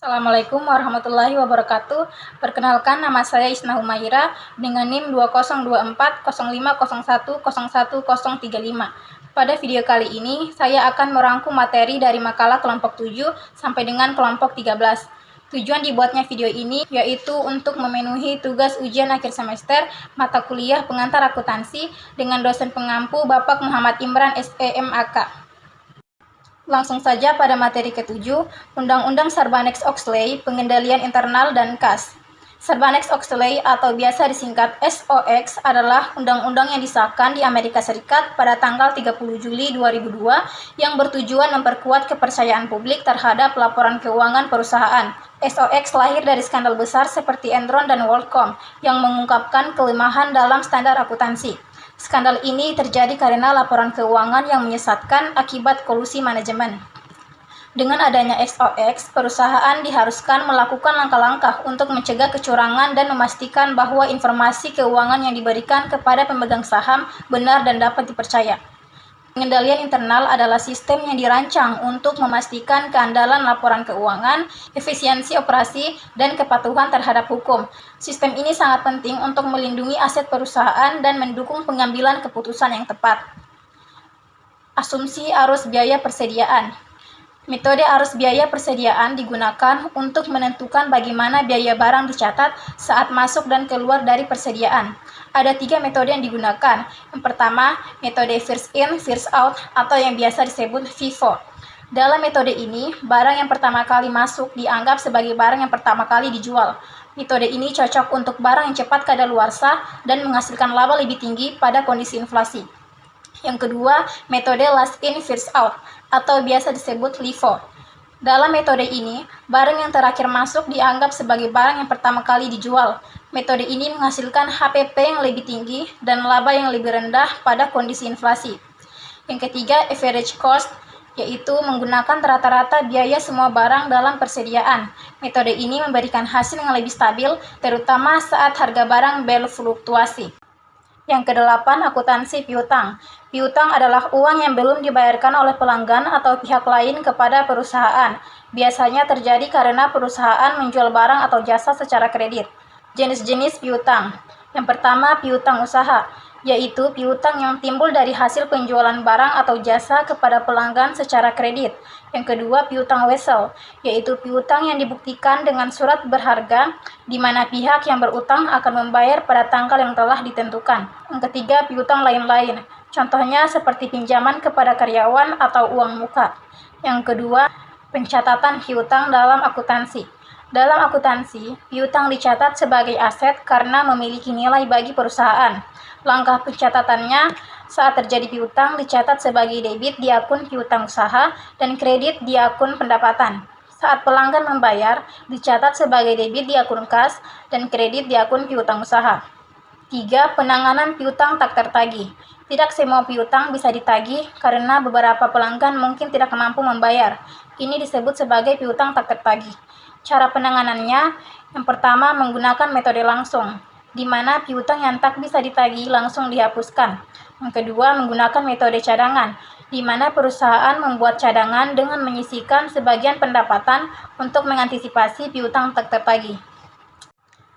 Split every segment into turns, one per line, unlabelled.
Assalamualaikum warahmatullahi wabarakatuh. Perkenalkan, nama saya Isna Humaira dengan NIM 202405010135. Pada video kali ini, saya akan merangkum materi dari makalah kelompok 7 sampai dengan kelompok 13. Tujuan dibuatnya video ini yaitu untuk memenuhi tugas ujian akhir semester mata kuliah pengantar akuntansi dengan dosen pengampu Bapak Muhammad Imran SEMAK. Langsung saja pada materi ke-7, Undang-Undang Sarbanes-Oxley, Pengendalian Internal dan Kas. Sarbanes-Oxley atau biasa disingkat SOX adalah undang-undang yang disahkan di Amerika Serikat pada tanggal 30 Juli 2002 yang bertujuan memperkuat kepercayaan publik terhadap laporan keuangan perusahaan. SOX lahir dari skandal besar seperti Enron dan WorldCom yang mengungkapkan kelemahan dalam standar akuntansi. Skandal ini terjadi karena laporan keuangan yang menyesatkan akibat kolusi manajemen. Dengan adanya SOX, perusahaan diharuskan melakukan langkah-langkah untuk mencegah kecurangan dan memastikan bahwa informasi keuangan yang diberikan kepada pemegang saham benar dan dapat dipercaya. Pengendalian internal adalah sistem yang dirancang untuk memastikan keandalan laporan keuangan, efisiensi operasi, dan kepatuhan terhadap hukum. Sistem ini sangat penting untuk melindungi aset perusahaan dan mendukung pengambilan keputusan yang tepat. Asumsi arus biaya persediaan. Metode arus biaya persediaan digunakan untuk menentukan bagaimana biaya barang dicatat saat masuk dan keluar dari persediaan. Ada 3 metode yang digunakan. Yang pertama, metode first in, first out atau yang biasa disebut FIFO. Dalam metode ini, barang yang pertama kali masuk dianggap sebagai barang yang pertama kali dijual. Metode ini cocok untuk barang yang cepat kadaluarsa dan menghasilkan laba lebih tinggi pada kondisi inflasi. Yang kedua, metode last in, first out atau biasa disebut LIFO. Dalam metode ini, barang yang terakhir masuk dianggap sebagai barang yang pertama kali dijual. Metode ini menghasilkan HPP yang lebih tinggi dan laba yang lebih rendah pada kondisi inflasi. Yang ketiga, average cost, yaitu menggunakan rata-rata biaya semua barang dalam persediaan. Metode ini memberikan hasil yang lebih stabil, terutama saat harga barang berfluktuasi. Yang kedelapan, akuntansi piutang. Piutang adalah uang yang belum dibayarkan oleh pelanggan atau pihak lain kepada perusahaan. Biasanya terjadi karena perusahaan menjual barang atau jasa secara kredit. Jenis-jenis piutang. Yang pertama, piutang usaha, yaitu piutang yang timbul dari hasil penjualan barang atau jasa kepada pelanggan secara kredit. Yang kedua, piutang wesel, yaitu piutang yang dibuktikan dengan surat berharga, di mana pihak yang berutang akan membayar pada tanggal yang telah ditentukan. Yang ketiga, piutang lain-lain, contohnya seperti pinjaman kepada karyawan atau uang muka. Yang kedua, pencatatan piutang dalam akuntansi. Dalam akuntansi, piutang dicatat sebagai aset karena memiliki nilai bagi perusahaan. Langkah pencatatannya, saat terjadi piutang dicatat sebagai debit di akun piutang usaha dan kredit di akun pendapatan. Saat pelanggan membayar, dicatat sebagai debit di akun kas dan kredit di akun piutang usaha. 3. Penanganan piutang tak tertagih. Tidak semua piutang bisa ditagih karena beberapa pelanggan mungkin tidak mampu membayar. Ini disebut sebagai piutang tak tertagih. Cara penanganannya, yang pertama menggunakan metode langsung, di mana piutang yang tak bisa ditagih langsung dihapuskan. Yang kedua, menggunakan metode cadangan, di mana perusahaan membuat cadangan dengan menyisihkan sebagian pendapatan untuk mengantisipasi piutang tak tertagih.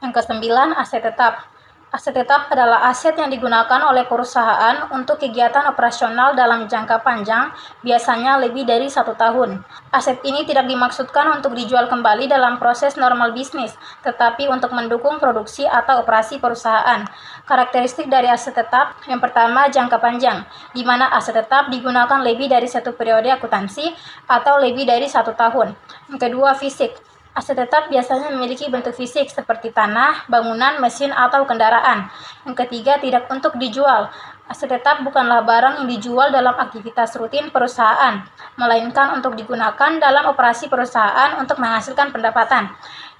Yang kesembilan, aset tetap. Aset tetap adalah aset yang digunakan oleh perusahaan untuk kegiatan operasional dalam jangka panjang, biasanya lebih dari 1 tahun. Aset ini tidak dimaksudkan untuk dijual kembali dalam proses normal bisnis, tetapi untuk mendukung produksi atau operasi perusahaan. Karakteristik dari aset tetap, yang pertama jangka panjang, di mana aset tetap digunakan lebih dari 1 periode akuntansi atau lebih dari 1 tahun. Yang kedua, fisik. Aset tetap biasanya memiliki bentuk fisik seperti tanah, bangunan, mesin, atau kendaraan. Yang ketiga, tidak untuk dijual. Aset tetap bukanlah barang yang dijual dalam aktivitas rutin perusahaan, melainkan untuk digunakan dalam operasi perusahaan untuk menghasilkan pendapatan.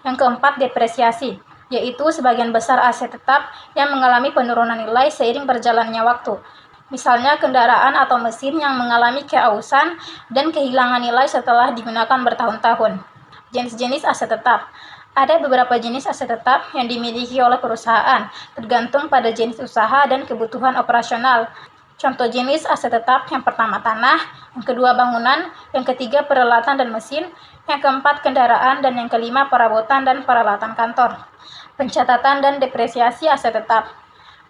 Yang keempat, depresiasi, yaitu sebagian besar aset tetap yang mengalami penurunan nilai seiring berjalannya waktu. Misalnya kendaraan atau mesin yang mengalami keausan dan kehilangan nilai setelah digunakan bertahun-tahun. Jenis-jenis aset tetap. Ada beberapa jenis aset tetap yang dimiliki oleh perusahaan, tergantung pada jenis usaha dan kebutuhan operasional. Contoh jenis aset tetap: yang pertama tanah, yang kedua bangunan, yang ketiga peralatan dan mesin, yang keempat kendaraan, dan yang kelima perabotan dan peralatan kantor. Pencatatan dan depresiasi aset tetap.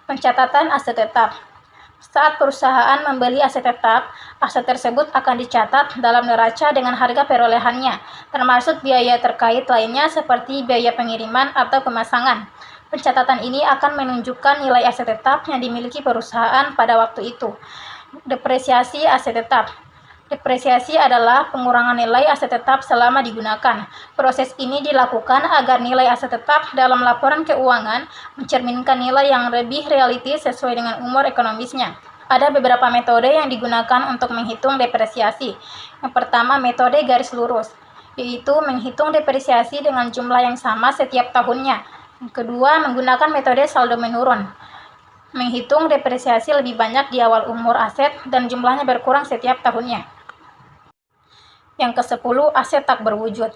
Pencatatan aset tetap. Saat perusahaan membeli aset tetap, aset tersebut akan dicatat dalam neraca dengan harga perolehannya, termasuk biaya terkait lainnya seperti biaya pengiriman atau pemasangan. Pencatatan ini akan menunjukkan nilai aset tetap yang dimiliki perusahaan pada waktu itu. Depresiasi aset tetap. Depresiasi adalah pengurangan nilai aset tetap selama digunakan. Proses ini dilakukan agar nilai aset tetap dalam laporan keuangan mencerminkan nilai yang lebih realistis sesuai dengan umur ekonomisnya. Ada beberapa metode yang digunakan untuk menghitung depresiasi. Yang pertama, metode garis lurus, yaitu menghitung depresiasi dengan jumlah yang sama setiap tahunnya. Yang kedua, menggunakan metode saldo menurun, menghitung depresiasi lebih banyak di awal umur aset dan jumlahnya berkurang setiap tahunnya. Yang ke-10, aset tak berwujud.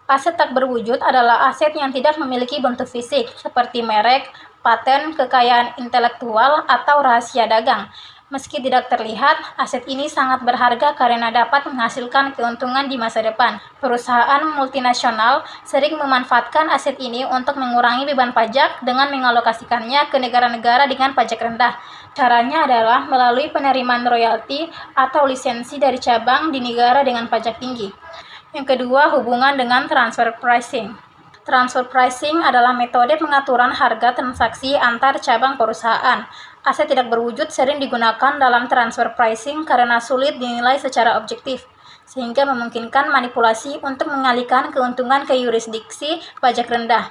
Aset tak berwujud adalah aset yang tidak memiliki bentuk fisik, seperti merek, paten, kekayaan intelektual, atau rahasia dagang. Meski tidak terlihat, aset ini sangat berharga karena dapat menghasilkan keuntungan di masa depan. Perusahaan multinasional sering memanfaatkan aset ini untuk mengurangi beban pajak dengan mengalokasikannya ke negara-negara dengan pajak rendah. Caranya adalah melalui penerimaan royalti atau lisensi dari cabang di negara dengan pajak tinggi. Yang kedua, hubungan dengan transfer pricing. Transfer pricing adalah metode pengaturan harga transaksi antar cabang perusahaan. Aset tidak berwujud sering digunakan dalam transfer pricing karena sulit dinilai secara objektif, sehingga memungkinkan manipulasi untuk mengalihkan keuntungan ke yurisdiksi pajak rendah.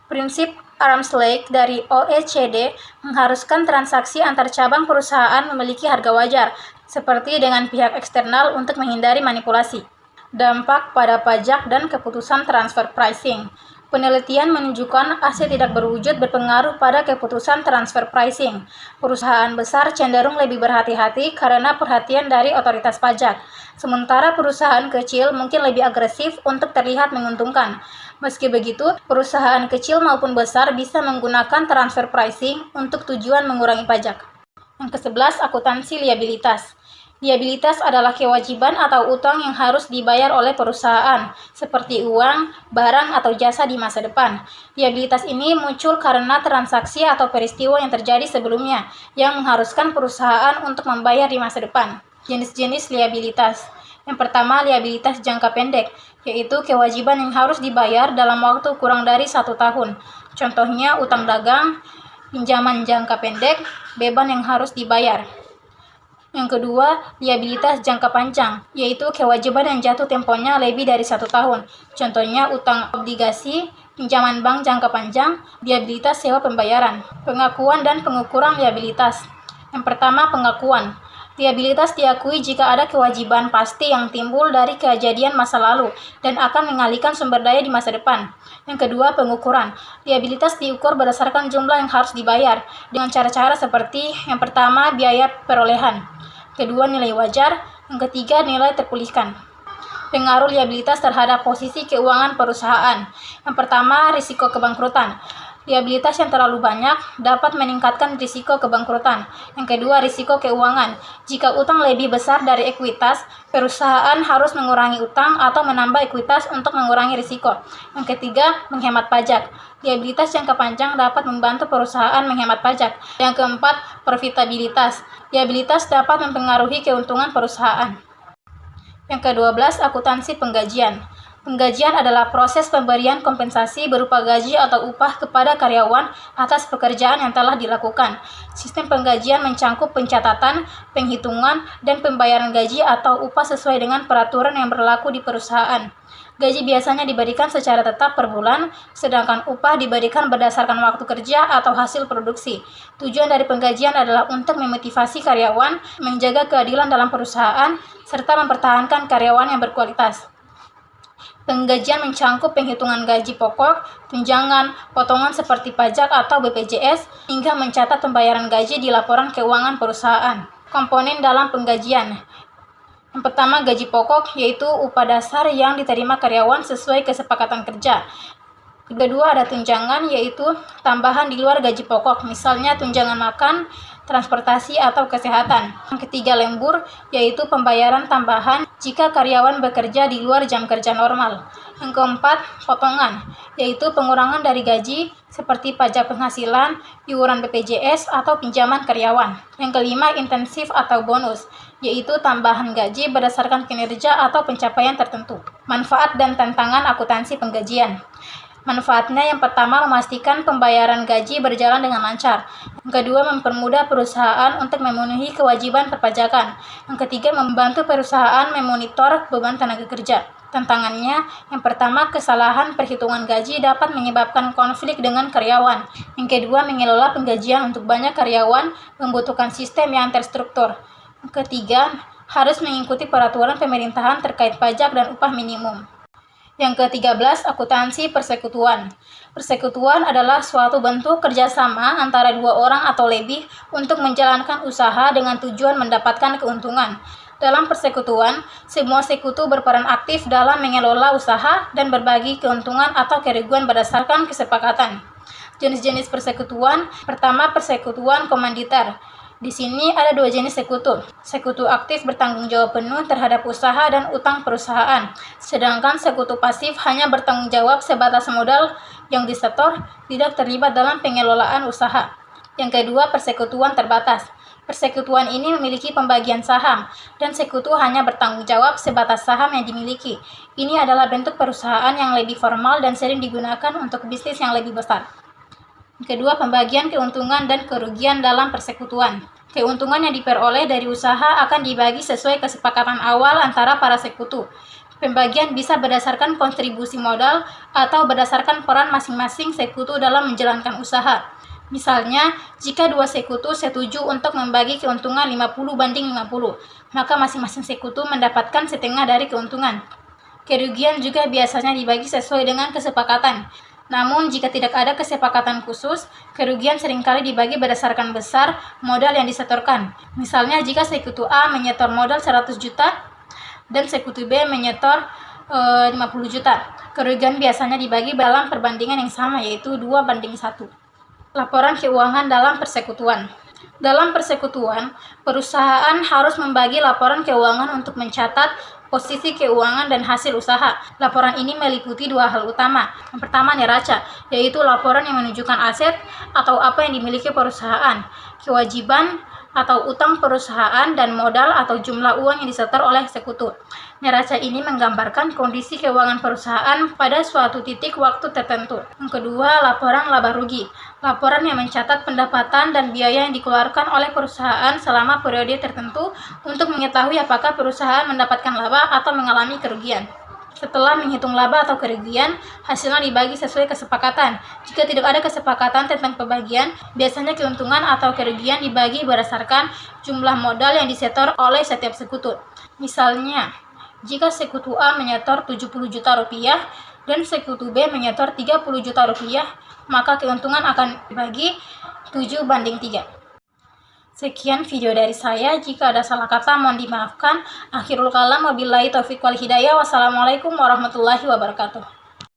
Prinsip arm's length dari OECD mengharuskan transaksi antar cabang perusahaan memiliki harga wajar, seperti dengan pihak eksternal untuk menghindari manipulasi. Dampak pada pajak dan keputusan transfer pricing. Penelitian menunjukkan aset tidak berwujud berpengaruh pada keputusan transfer pricing. Perusahaan besar cenderung lebih berhati-hati karena perhatian dari otoritas pajak, sementara perusahaan kecil mungkin lebih agresif untuk terlihat menguntungkan. Meski begitu, perusahaan kecil maupun besar bisa menggunakan transfer pricing untuk tujuan mengurangi pajak. Yang ke-11, akuntansi liabilitas. Liabilitas adalah kewajiban atau utang yang harus dibayar oleh perusahaan, seperti uang, barang, atau jasa di masa depan. Liabilitas ini muncul karena transaksi atau peristiwa yang terjadi sebelumnya, yang mengharuskan perusahaan untuk membayar di masa depan. Jenis-jenis liabilitas. Yang pertama, liabilitas jangka pendek, yaitu kewajiban yang harus dibayar dalam waktu kurang dari 1 tahun. Contohnya, utang dagang, pinjaman jangka pendek, beban yang harus dibayar. Yang kedua, liabilitas jangka panjang, yaitu kewajiban yang jatuh temponya lebih dari 1 tahun. Contohnya, utang obligasi, pinjaman bank jangka panjang, liabilitas sewa pembayaran. Pengakuan dan pengukuran liabilitas. Yang pertama, pengakuan. Liabilitas diakui jika ada kewajiban pasti yang timbul dari kejadian masa lalu dan akan mengalihkan sumber daya di masa depan. Yang kedua, pengukuran. Liabilitas diukur berdasarkan jumlah yang harus dibayar dengan cara-cara seperti yang pertama, biaya perolehan. Kedua, nilai wajar. Yang ketiga, nilai terpulihkan. Pengaruh liabilitas terhadap posisi keuangan perusahaan. Yang pertama, risiko kebangkrutan. Liabilitas yang terlalu banyak dapat meningkatkan risiko kebangkrutan. Yang kedua, risiko keuangan. Jika utang lebih besar dari ekuitas, perusahaan harus mengurangi utang atau menambah ekuitas untuk mengurangi risiko. Yang ketiga, menghemat pajak. Liabilitas jangka panjang dapat membantu perusahaan menghemat pajak. Yang keempat, profitabilitas. Liabilitas dapat mempengaruhi keuntungan perusahaan. Yang ke-12, akuntansi penggajian. Penggajian adalah proses pemberian kompensasi berupa gaji atau upah kepada karyawan atas pekerjaan yang telah dilakukan. Sistem penggajian mencangkup pencatatan, penghitungan, dan pembayaran gaji atau upah sesuai dengan peraturan yang berlaku di perusahaan. Gaji biasanya diberikan secara tetap per bulan, sedangkan upah diberikan berdasarkan waktu kerja atau hasil produksi. Tujuan dari penggajian adalah untuk memotivasi karyawan, menjaga keadilan dalam perusahaan, serta mempertahankan karyawan yang berkualitas. Penggajian mencangkup penghitungan gaji pokok, tunjangan, potongan seperti pajak atau BPJS, hingga mencatat pembayaran gaji di laporan keuangan perusahaan. Komponen dalam penggajian. Yang pertama, gaji pokok, yaitu upah dasar yang diterima karyawan sesuai kesepakatan kerja. Kedua, ada tunjangan, yaitu tambahan di luar gaji pokok, misalnya tunjangan makan, transportasi atau kesehatan. Yang ketiga lembur, yaitu pembayaran tambahan jika karyawan bekerja di luar jam kerja normal. Yang keempat, potongan, yaitu pengurangan dari gaji seperti pajak penghasilan, iuran BPJS, atau pinjaman karyawan. Yang kelima, intensif atau bonus, yaitu tambahan gaji berdasarkan kinerja atau pencapaian tertentu. Manfaat dan tantangan akuntansi penggajian. Manfaatnya yang pertama memastikan pembayaran gaji berjalan dengan lancar. Yang kedua mempermudah perusahaan untuk memenuhi kewajiban perpajakan. Yang ketiga membantu perusahaan memonitor beban tenaga kerja. Tantangannya, yang pertama kesalahan perhitungan gaji dapat menyebabkan konflik dengan karyawan. Yang kedua mengelola penggajian untuk banyak karyawan membutuhkan sistem yang terstruktur. Yang ketiga harus mengikuti peraturan pemerintahan terkait pajak dan upah minimum. Yang ke-13, akuntansi persekutuan. Persekutuan adalah suatu bentuk kerjasama antara dua orang atau lebih untuk menjalankan usaha dengan tujuan mendapatkan keuntungan. Dalam persekutuan, semua sekutu berperan aktif dalam mengelola usaha dan berbagi keuntungan atau kerugian berdasarkan kesepakatan. Jenis-jenis persekutuan, pertama persekutuan komanditer. Di sini ada dua jenis sekutu. Sekutu aktif bertanggung jawab penuh terhadap usaha dan utang perusahaan, sedangkan sekutu pasif hanya bertanggung jawab sebatas modal yang disetor, tidak terlibat dalam pengelolaan usaha. Yang kedua, persekutuan terbatas. Persekutuan ini memiliki pembagian saham, dan sekutu hanya bertanggung jawab sebatas saham yang dimiliki. Ini adalah bentuk perusahaan yang lebih formal dan sering digunakan untuk bisnis yang lebih besar. Kedua, pembagian keuntungan dan kerugian dalam persekutuan. Keuntungan yang diperoleh dari usaha akan dibagi sesuai kesepakatan awal antara para sekutu. Pembagian bisa berdasarkan kontribusi modal atau berdasarkan peran masing-masing sekutu dalam menjalankan usaha. Misalnya, jika dua sekutu setuju untuk membagi keuntungan 50/50, maka masing-masing sekutu mendapatkan setengah dari keuntungan. Kerugian juga biasanya dibagi sesuai dengan kesepakatan. Namun, jika tidak ada kesepakatan khusus, kerugian seringkali dibagi berdasarkan besar modal yang disetorkan. Misalnya, jika sekutu A menyetor modal 100 juta dan sekutu B menyetor 50 juta, kerugian biasanya dibagi dalam perbandingan yang sama, yaitu 2/1. Laporan keuangan dalam persekutuan. Dalam persekutuan, perusahaan harus membagi laporan keuangan untuk mencatat posisi keuangan dan hasil usaha. Laporan ini meliputi dua hal utama. Yang pertama, neraca, yaitu laporan yang menunjukkan aset atau apa yang dimiliki perusahaan, kewajiban atau utang perusahaan, dan modal atau jumlah uang yang disetor oleh sekutu. Neraca ini menggambarkan kondisi keuangan perusahaan pada suatu titik waktu tertentu. Yang kedua, laporan laba rugi. Laporan yang mencatat pendapatan dan biaya yang dikeluarkan oleh perusahaan selama periode tertentu untuk mengetahui apakah perusahaan mendapatkan laba atau mengalami kerugian. Setelah menghitung laba atau kerugian, hasilnya dibagi sesuai kesepakatan. Jika tidak ada kesepakatan tentang pembagian, biasanya keuntungan atau kerugian dibagi berdasarkan jumlah modal yang disetor oleh setiap sekutu. Misalnya, jika sekutu A menyetor 70 juta rupiah dan sekutu B menyetor 30 juta rupiah, maka keuntungan akan dibagi 7/3. Sekian video dari saya. Jika ada salah kata mohon dimaafkan. Akhirul kalam, wabillahi taufiq wal hidayah. Wassalamualaikum warahmatullahi wabarakatuh.